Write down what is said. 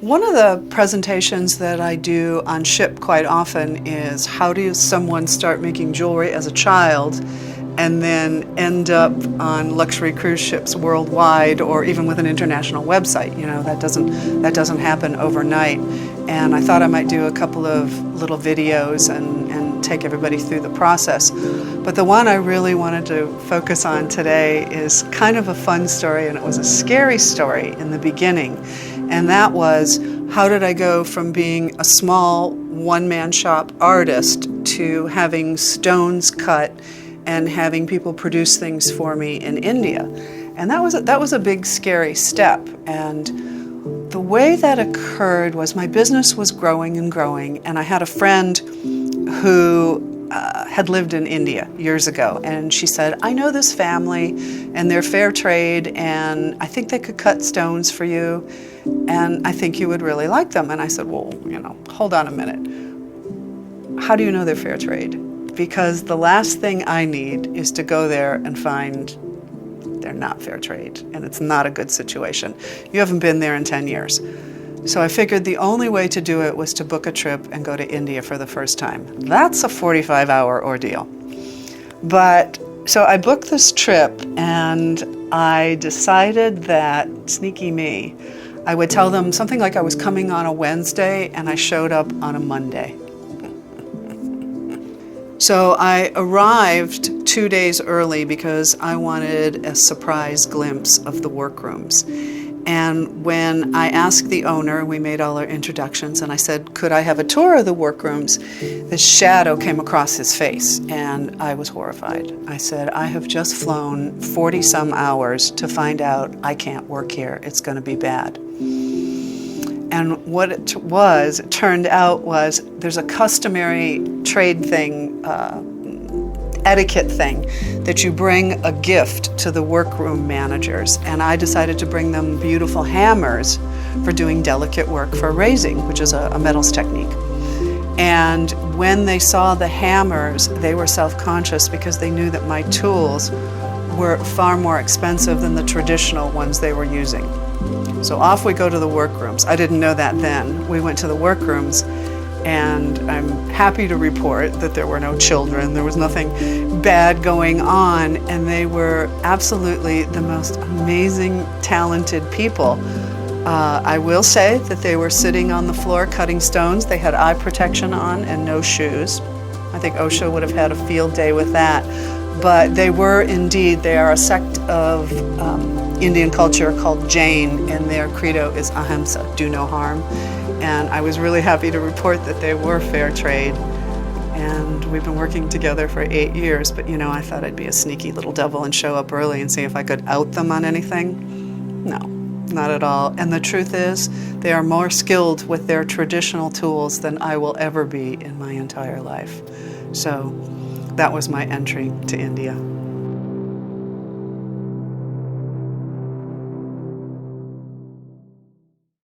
One of the presentations that I do on ship quite often is how do someone start making jewelry as a child and then end up on luxury cruise ships worldwide or even with an international website. You know, that doesn't happen overnight. And I thought I might do a couple of little videos and take everybody through the process. But the one I really wanted to focus on today is kind of a fun story, and it was a scary story in the beginning. And that was, how did I go from being a small one-man shop artist to having stones cut and having people produce things for me in India? And that was a big, scary step. And the way that occurred was my business was growing and growing, and I had a friend who had lived in India years ago, and she said, I know this family and they're fair trade and I think they could cut stones for you and I think you would really like them. And I said, well, you know, hold on a minute. How do you know they're fair trade? Because the last thing I need is to go there and find they're not fair trade and it's not a good situation. You haven't been there in 10 years. So I figured the only way to do it was to book a trip and go to India for the first time. That's a 45-hour ordeal. But so I booked this trip and I decided that, sneaky me, I would tell them something like I was coming on a Wednesday and I showed up on a Monday. So I arrived 2 days early because I wanted a surprise glimpse of the workrooms. And when I asked the owner, we made all our introductions, and I said, could I have a tour of the workrooms? This shadow came across his face, and I was horrified. I said, I have just flown 40-some hours to find out I can't work here. It's going to be bad. And what it turned out was there's a customary trade thing, etiquette thing, that you bring a gift to the workroom managers. And I decided to bring them beautiful hammers for doing delicate work for raising, which is a metals technique. And when they saw the hammers, they were self-conscious because they knew that my tools were far more expensive than the traditional ones they were using. So off we go to the workrooms. I didn't know that then. We went to the workrooms, and I'm happy to report that there were no children. There was nothing bad going on, and they were absolutely the most amazing, talented people. I will say that they were sitting on the floor cutting stones. They had eye protection on and no shoes. I think OSHA would have had a field day with that. But they are a sect of Indian culture called Jain, and their credo is ahimsa, do no harm. And I was really happy to report that they were fair trade. And we've been working together for 8 years, but you know, I thought I'd be a sneaky little devil and show up early and see if I could out them on anything. No, not at all. And the truth is, they are more skilled with their traditional tools than I will ever be in my entire life. So that was my entry to India.